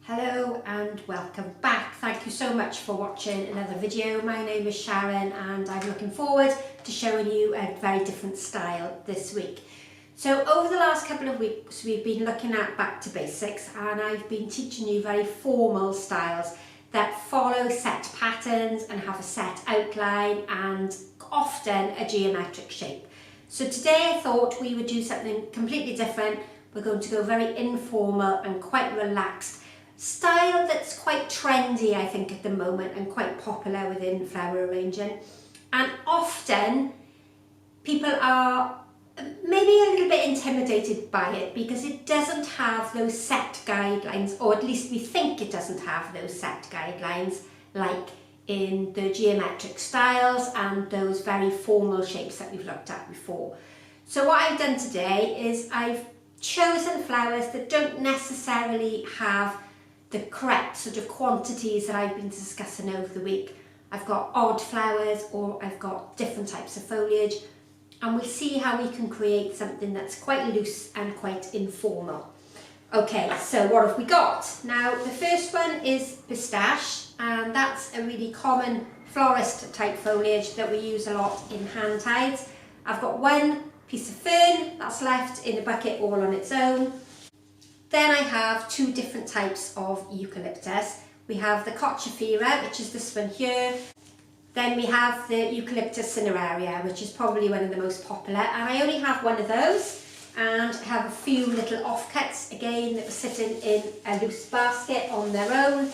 Hello and welcome back. Thank you so much for watching another video. My name is Sharon and I'm looking forward to showing you a very different style this week. So over the last couple of weeks we've been looking at back to basics and I've been teaching you very formal styles that follow set patterns and have a set outline and often a geometric shape. So today I thought we would do something completely different. We're going to go very informal and quite relaxed. Style that's quite trendy, I think, at the moment and quite popular within flower arranging. And often people are maybe a little bit intimidated by it because it doesn't have those set guidelines, or at least we think it doesn't have those set guidelines like in the geometric styles and those very formal shapes that we've looked at before. So what I've done today is I've chosen flowers that don't necessarily have the correct sort of quantities that I've been discussing over the week. I've got odd flowers or I've got different types of foliage, and we'll see how we can create something that's quite loose and quite informal. Okay, so what have we got? Now the first one is pistache, and that's a really common florist type foliage that we use a lot in hand tides. I've got one piece of fern that's left in a bucket all on its own. Then I have two different types of eucalyptus. We have the cochifera, which is this one here. Then we have the eucalyptus cineraria, which is probably one of the most popular. And I only have one of those and have a few little offcuts again that were sitting in a loose basket on their own.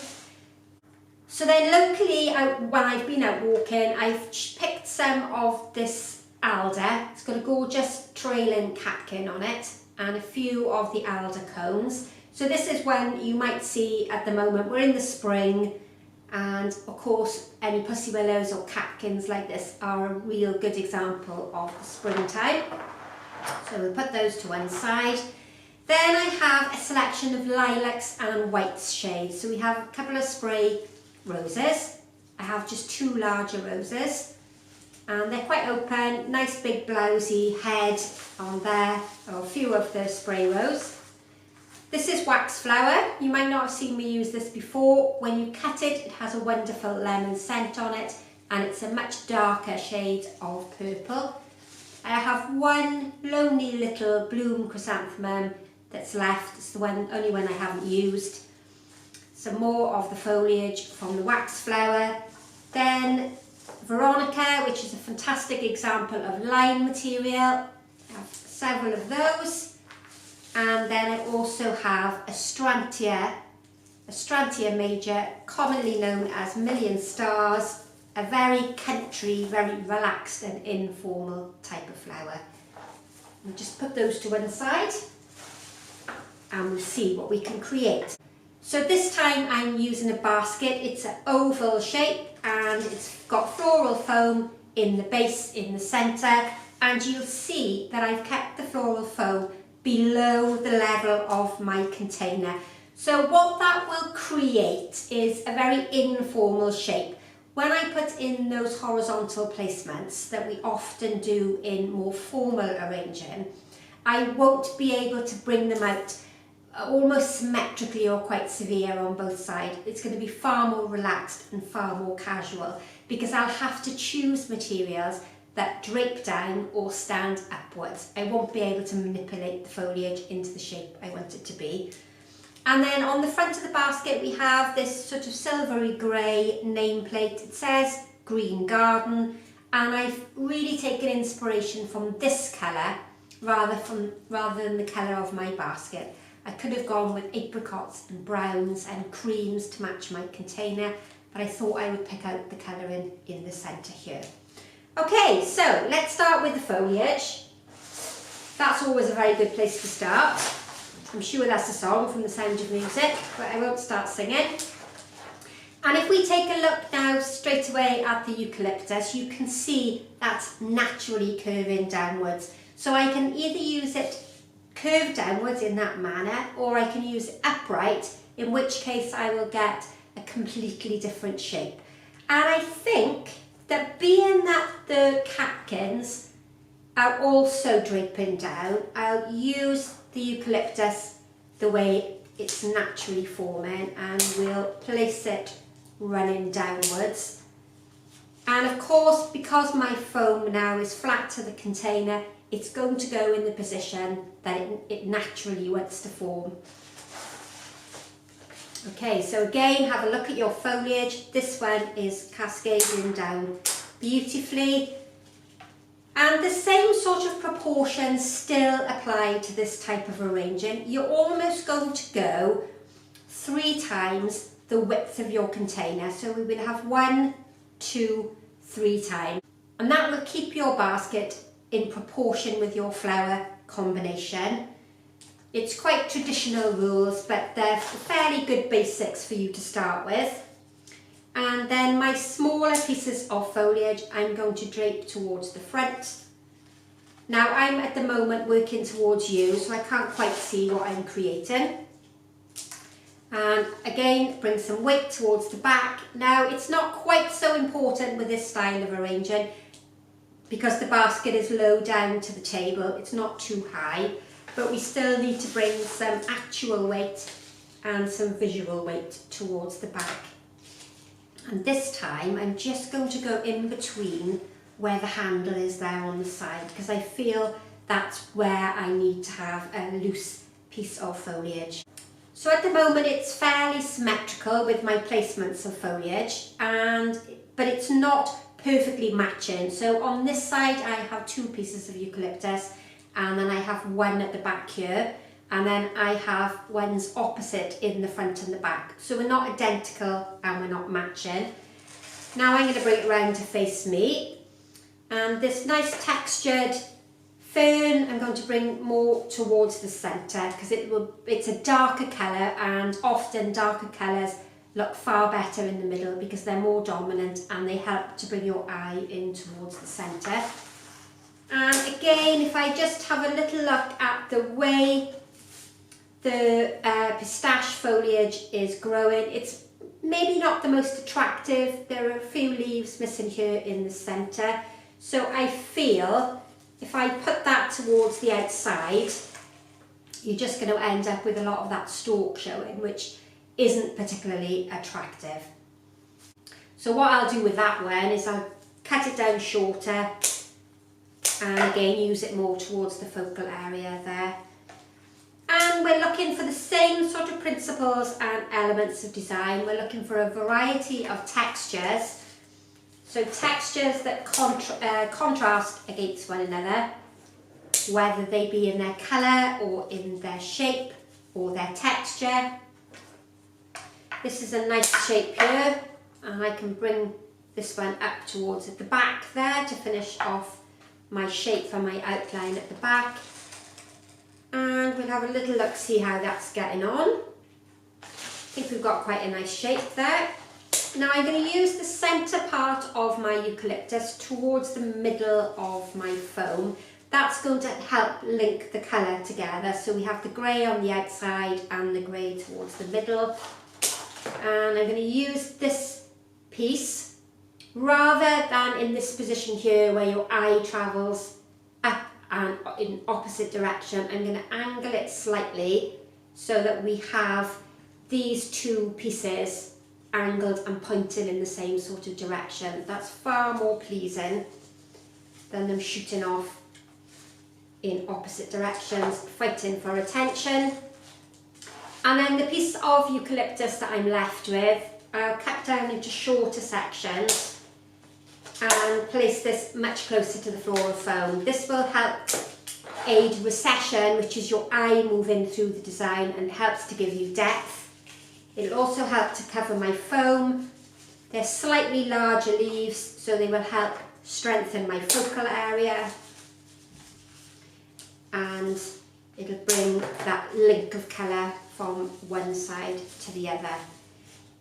So then locally, when I've been out walking, I've picked some of this alder. It's got a gorgeous trailing catkin on it, and a few of the alder cones. So this is one you might see at the moment. We're in the spring, and of course any pussy willows or catkins like this are a real good example of the springtime. So we'll put those to one side. Then I have a selection of lilacs and white shades. So we have a couple of spray roses. I have just two larger roses, and they're quite open, nice big blousy head on there, or a few of the spray rose. This is wax flower. You might not have seen me use this before. When you cut it, it has a wonderful lemon scent on it, and it's a much darker shade of purple. I have one lonely little bloom chrysanthemum that's left. It's the only one I haven't used. Some more of the foliage from the wax flower. Then Veronica, which is a fantastic example of line material. I have several of those. And then I also have a Astrantia major, commonly known as Million Stars, a very country, very relaxed and informal type of flower. We'll just put those to one side and we'll see what we can create. So this time I'm using a basket. It's an oval shape and it's got floral foam in the base, in the centre, and you'll see that I've kept the floral foam below the level of my container. So what that will create is a very informal shape. When I put in those horizontal placements that we often do in more formal arranging, I won't be able to bring them out almost symmetrically or quite severe on both sides. It's going to be far more relaxed and far more casual because I'll have to choose materials that drape down or stand upwards. I won't be able to manipulate the foliage into the shape I want it to be. And then on the front of the basket we have this sort of silvery grey nameplate. It says Green Garden, and I've really taken inspiration from this colour rather than the colour of my basket. I could have gone with apricots and browns and creams to match my container, but I thought I would pick out the colouring in the centre here. Okay, so let's start with the foliage. That's always a very good place to start. I'm sure that's a song from The Sound of Music, but I won't start singing. And if we take a look now straight away at the eucalyptus, you can see that's naturally curving downwards. So I can either use it curved downwards in that manner, or I can use it upright, in which case I will get a completely different shape. And I think that being that the catkins are also draping down, I'll use the eucalyptus the way it's naturally forming, and we'll place it running downwards. And of course, because my foam now is flat to the container, it's going to go in the position that it naturally wants to form. Okay, so again, have a look at your foliage. This one is cascading down beautifully. And the same sort of proportions still apply to this type of arranging. You're almost going to go 3 times the width of your container. So we will have 1, 2, 3 times. And that will keep your basket in proportion with your flower combination. It's quite traditional rules, but they're fairly good basics for you to start with. And then my smaller pieces of foliage I'm going to drape towards the front. Now I'm at the moment working towards you, so I can't quite see what I'm creating. And again, bring some weight towards the back. Now it's not quite so important with this style of arranging because the basket is low down to the table, it's not too high, but we still need to bring some actual weight and some visual weight towards the back. And this time I'm just going to go in between where the handle is there on the side, because I feel that's where I need to have a loose piece of foliage. So at the moment it's fairly symmetrical with my placements of foliage, but it's not perfectly matching. So on this side I have 2 pieces of eucalyptus, and then I have 1 at the back here, and then I have ones opposite in the front and the back. So we're not identical and we're not matching. Now I'm going to bring it around to face me, and this nice textured fern I'm going to bring more towards the centre because it's a darker colour, and often darker colours look far better in the middle because they're more dominant and they help to bring your eye in towards the centre. And again, if I just have a little look at the way the pistache foliage is growing, it's maybe not the most attractive. There are a few leaves missing here in the centre. So I feel if I put that towards the outside, you're just going to end up with a lot of that stalk showing, which isn't particularly attractive. So what I'll do with that one is I'll cut it down shorter, and again use it more towards the focal area there. And we're looking for the same sort of principles and elements of design. We're looking for a variety of textures. So textures that contrast against one another, whether they be in their colour or in their shape or their texture. This is a nice shape here, and I can bring this one up towards at the back there to finish off my shape for my outline at the back. And we'll have a little look, see how that's getting on. I think we've got quite a nice shape there. Now I'm going to use the centre part of my eucalyptus towards the middle of my foam. That's going to help link the colour together. So we have the grey on the outside and the grey towards the middle. And I'm going to use this piece rather than in this position here where your eye travels up and in opposite direction. I'm going to angle it slightly so that we have these 2 pieces angled and pointing in the same sort of direction. That's far more pleasing than them shooting off in opposite directions, fighting for attention. And then the piece of eucalyptus that I'm left with, I'll cut down into shorter sections and place this much closer to the floral foam. This will help aid recession, which is your eye moving through the design, and helps to give you depth. It'll also help to cover my foam. They're slightly larger leaves, so they will help strengthen my focal area, and it'll bring that link of colour from one side to the other.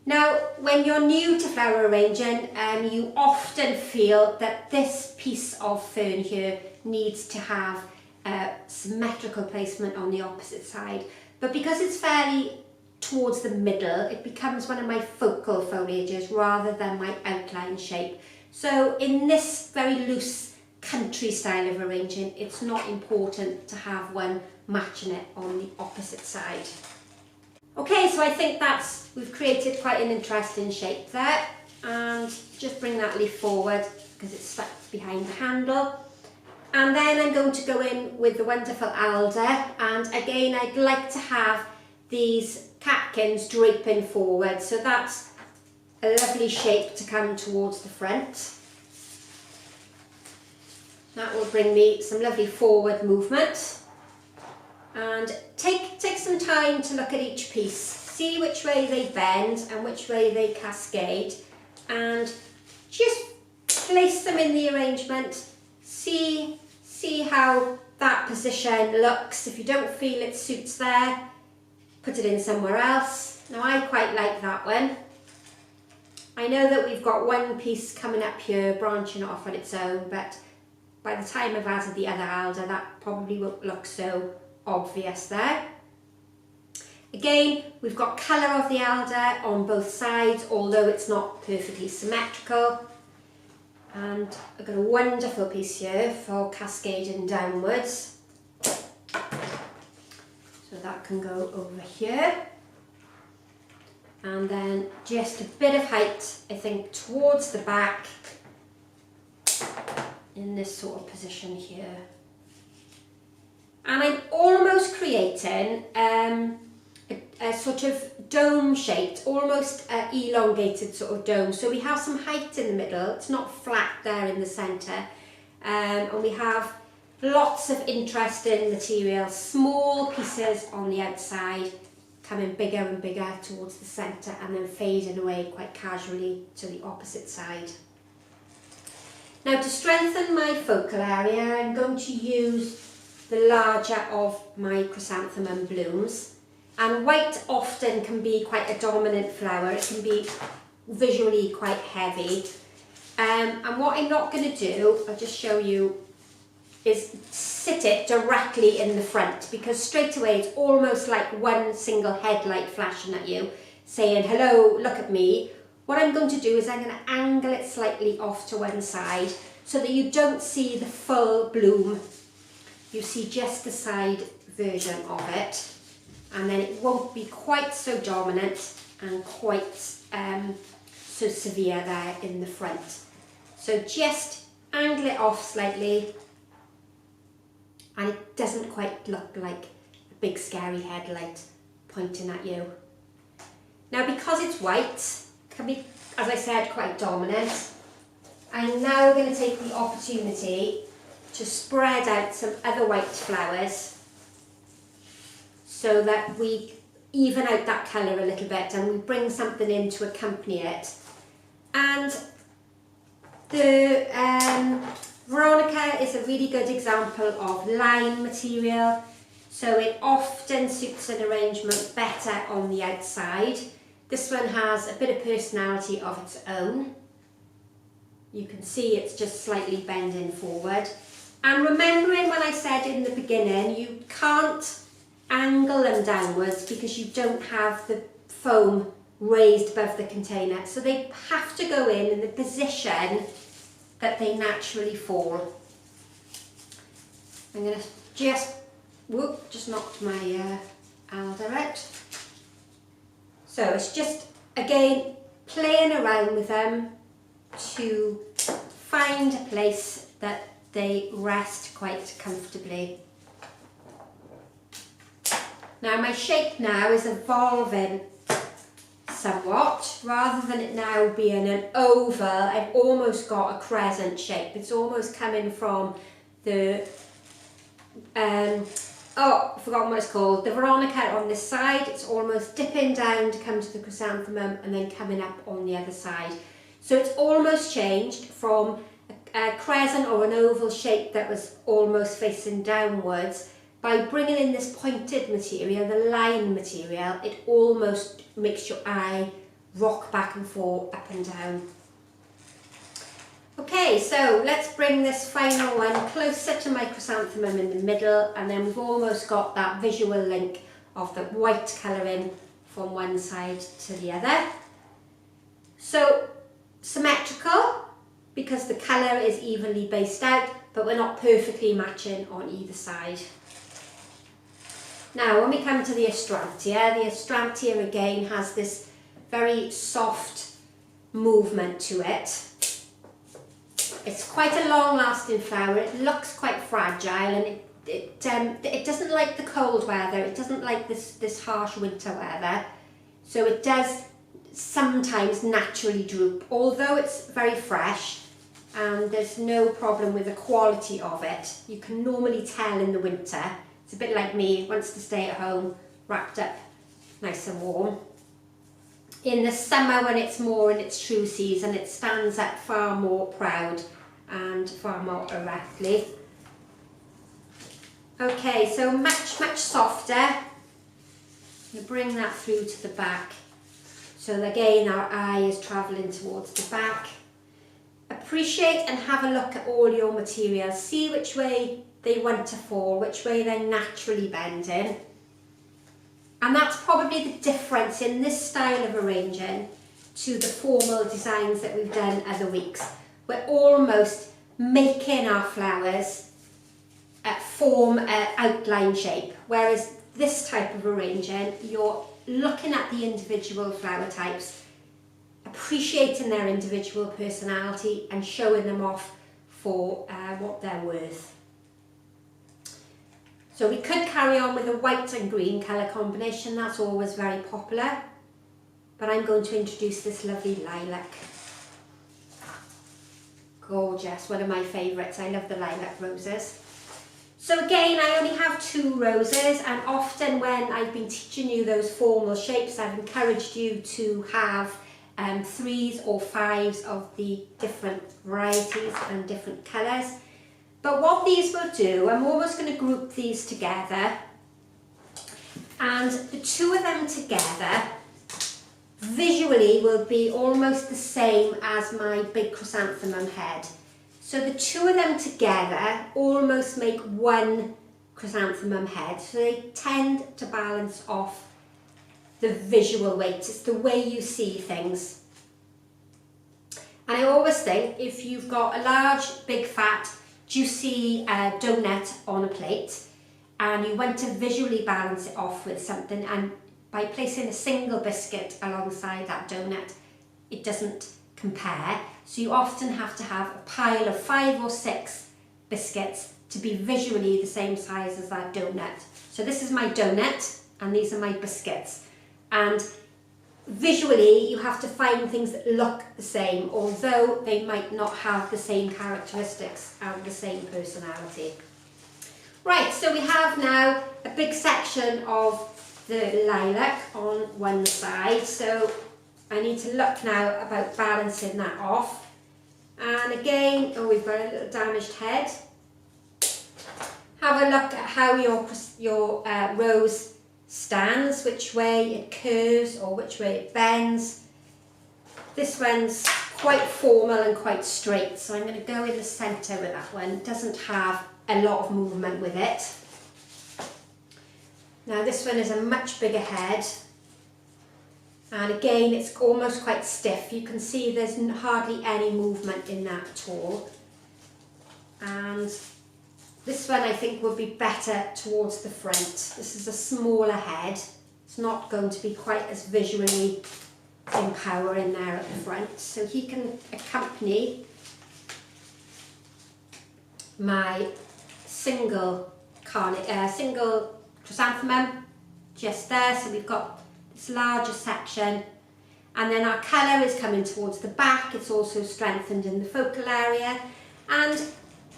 Now, when you're new to flower arranging, you often feel that this piece of fern here needs to have a symmetrical placement on the opposite side. But because it's fairly towards the middle, it becomes one of my focal foliages rather than my outline shape. So in this very loose country style of arranging, it's not important to have one matching it on the opposite side. Okay, so I think we've created quite an interesting shape there, and just bring that leaf forward because it's stuck behind the handle. And then I'm going to go in with the wonderful alder, and again I'd like to have these catkins draping forward, so that's a lovely shape to come towards the front. That will bring me some lovely forward movement. And take some time to look at each piece, see which way they bend and which way they cascade, and just place them in the arrangement. See how that position looks. If you don't feel it suits there, put it in somewhere else. Now I quite like that one. I know that we've got one piece coming up here branching off on its own, but by the time I've added the other alder, that probably won't look so obvious there. Again, we've got colour of the alder on both sides, although it's not perfectly symmetrical. And I've got a wonderful piece here for cascading downwards. So that can go over here. And then just a bit of height, I think, towards the back in this sort of position here. And I'm almost creating a sort of dome shaped, almost elongated sort of dome. So we have some height in the middle, it's not flat there in the centre, and we have lots of interesting material, small pieces on the outside, coming bigger and bigger towards the centre and then fading away quite casually to the opposite side. Now to strengthen my focal area, I'm going to use the larger of my chrysanthemum blooms, and white often can be quite a dominant flower. It can be visually quite heavy, and what I'm not going to do, I'll just show you, is sit it directly in the front, because straight away it's almost like one single headlight flashing at you saying hello, look at me. What I'm going to do is I'm going to angle it slightly off to one side so that you don't see the full bloom. You see just the side version of it, and then it won't be quite so dominant and quite so severe there in the front. So just angle it off slightly, and it doesn't quite look like a big scary headlight pointing at you. Now because it's white, can be, as I said, quite dominant, I'm now going to take the opportunity to spread out some other white flowers so that we even out that colour a little bit and we bring something in to accompany it. And the Veronica is a really good example of line material, so it often suits an arrangement better on the outside. This one has a bit of personality of its own. You can see it's just slightly bending forward. And remembering when I said in the beginning, you can't angle them downwards because you don't have the foam raised above the container. So they have to go in the position that they naturally fall. I'm going to just knocked my alder out. So it's just, again, playing around with them to find a place that they rest quite comfortably. Now my shape now is evolving somewhat. Rather than it now being an oval, I've almost got a crescent shape. It's almost coming from the, I've forgotten what it's called, the Veronica on this side. It's almost dipping down to come to the chrysanthemum and then coming up on the other side. So it's almost changed from a crescent or an oval shape that was almost facing downwards. By bringing in this pointed material, the line material, it almost makes your eye rock back and forth, up and down. Okay, so let's bring this final one closer to my chrysanthemum in the middle, and then we've almost got that visual link of the white colouring from one side to the other. So symmetrical, because the colour is evenly based out, but we're not perfectly matching on either side. Now when we come to the astrantia again has this very soft movement to it. It's quite a long-lasting flower. It looks quite fragile, and it doesn't like the cold weather. It doesn't like this harsh winter weather. So it does sometimes naturally droop, although it's very fresh and there's no problem with the quality of it. You can normally tell in the winter. It's a bit like me, wants to stay at home, wrapped up nice and warm. In the summer, when it's more in its true season, it stands up far more proud and far more erectly. Okay, so much softer. I'm going to bring that through to the back. So again, our eye is travelling towards the back. Appreciate and have a look at all your materials. See which way they want to fall, which way they're naturally bending. And that's probably the difference in this style of arranging to the formal designs that we've done other weeks. We're almost making our flowers form an outline shape, whereas this type of arranging, you're looking at the individual flower types, appreciating their individual personality and showing them off for what they're worth. So we could carry on with a white and green colour combination, that's always very popular, but I'm going to introduce this lovely lilac. Gorgeous, one of my favourites. I love the lilac roses. So again, I only have 2 roses, and often when I've been teaching you those formal shapes, I've encouraged you to have 3s or 5s of the different varieties and different colours. But what these will do, I'm almost going to group these together, and the 2 of them together visually will be almost the same as my big chrysanthemum head. So the 2 of them together almost make one chrysanthemum head. So they tend to balance off the visual weight. It's the way you see things. And I always think if you've got a large, big, fat, juicy donut on a plate and you want to visually balance it off with something, and by placing a single biscuit alongside that donut, it doesn't compare. So you often have to have a pile of 5 or 6 biscuits to be visually the same size as that donut. So this is my donut and these are my biscuits. And visually you have to find things that look the same, although they might not have the same characteristics and the same personality. Right, so we have now a big section of the lilac on one side, so I need to look now about balancing that off. And again, oh, we've got a little damaged head. Have a look at how your rose stands, which way it curves or which way it bends. This one's quite formal and quite straight, so I'm going to go in the centre with that one. It doesn't have a lot of movement with it. Now this one is a much bigger head, and again it's almost quite stiff. You can see there's hardly any movement in that at all. And this one I think would be better towards the front. This is a smaller head. It's not going to be quite as visually empowering there at the front. So he can accompany my single chrysanthemum just there. So we've got this larger section, and then our colour is coming towards the back. It's also strengthened in the focal area, and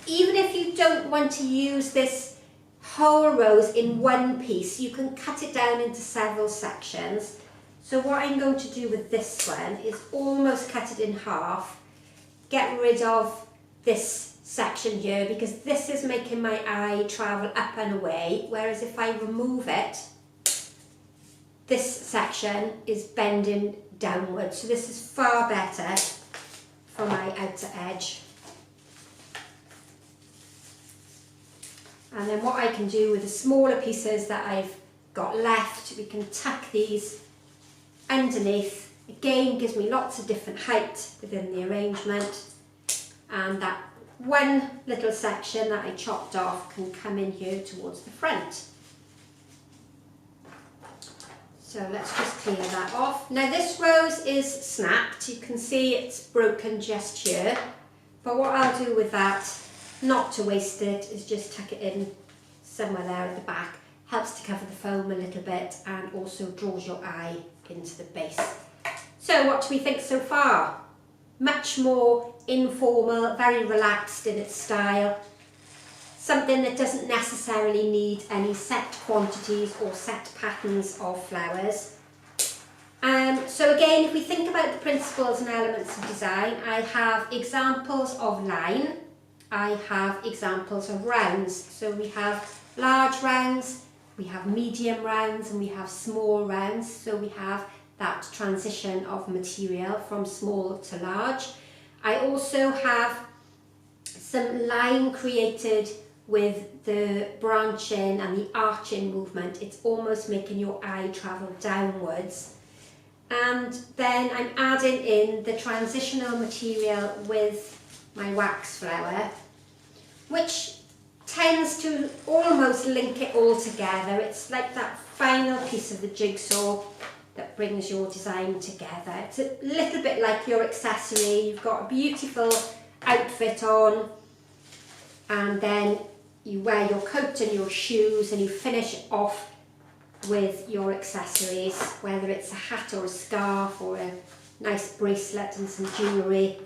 even if you don't want to use this whole rose in one piece, you can cut it down into several sections. So what I'm going to do with this one is almost cut it in half, get rid of this section here, because this is making my eye travel up and away, whereas if I remove it, this section is bending downwards. So this is far better for my outer edge. And then what I can do with the smaller pieces that I've got left, we can tuck these underneath. Again, gives me lots of different height within the arrangement, and that one little section that I chopped off can come in here towards the front. So let's just clear that off. Now this rose is snapped. You can see it's broken just here. But what I'll do with that, not to waste it, is just tuck it in somewhere there at the back. Helps to cover the foam a little bit and also draws your eye into the base. So what do we think so far? Much more informal, very relaxed in its style. Something that doesn't necessarily need any set quantities or set patterns of flowers. So again, if we think about the principles and elements of design, I have examples of line, I have examples of rounds. So we have large rounds, we have medium rounds, and we have small rounds. So we have that transition of material from small to large. I also have some line created with the branching and the arching movement. It's almost making your eye travel downwards. And then I'm adding in the transitional material with my wax flower, which tends to almost link it all together. It's like that final piece of the jigsaw that brings your design together. It's a little bit like your accessory. You've got a beautiful outfit on, and then you wear your coat and your shoes, and you finish it off with your accessories, whether it's a hat or a scarf or a nice bracelet and some jewellery.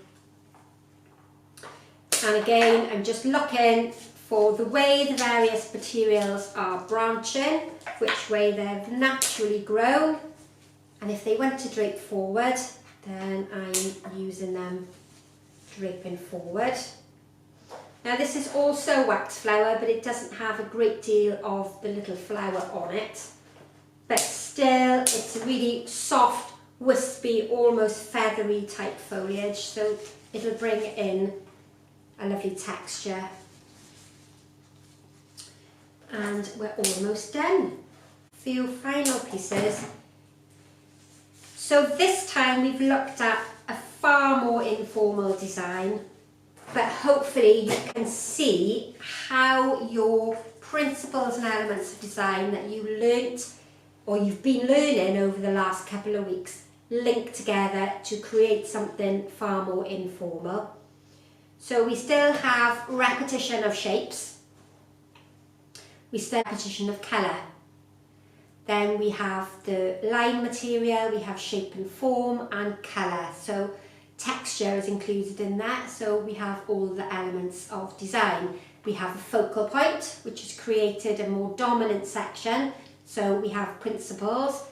And again, I'm just looking for the way the various materials are branching, which way they've naturally grown, and if they want to drape forward, then I'm using them draping forward. Now this is also wax flower, but it doesn't have a great deal of the little flower on it. But still, it's a really soft, wispy, almost feathery type foliage, so it'll bring in a lovely texture. And we're almost done. Few final pieces. So this time we've looked at a far more informal design, but hopefully you can see how your principles and elements of design that you learnt or you've been learning over the last couple of weeks link together to create something far more informal. So we still have repetition of shapes, we still have repetition of colour. Then we have the line material, we have shape and form and colour. So texture is included in that, so we have all the elements of design. We have a focal point, which has created a more dominant section. So we have principles,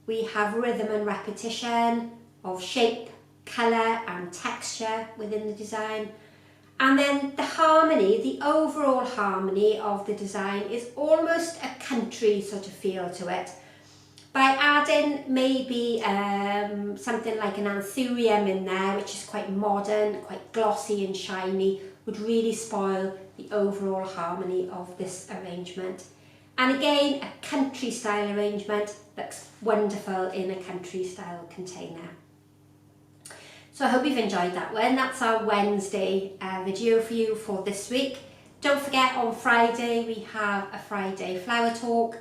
we have rhythm and repetition of shape, colour and texture within the design. And then the harmony, the overall harmony of the design is almost a country sort of feel to it. By adding maybe something like an anthurium in there, which is quite modern, quite glossy and shiny, would really spoil the overall harmony of this arrangement. And again, a country style arrangement looks wonderful in a country style container. So I hope you've enjoyed that one. That's our Wednesday video for you for this week. Don't forget, on Friday we have a Friday flower talk,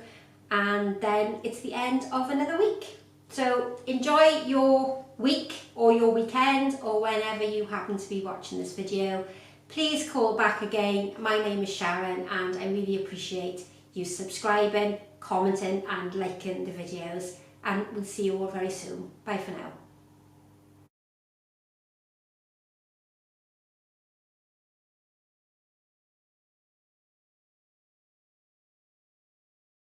and then it's the end of another week. So enjoy your week or your weekend or whenever you happen to be watching this video. Please call back again. My name is Sharon, and I really appreciate you subscribing, commenting and liking the videos, and we'll see you all very soon. Bye for now.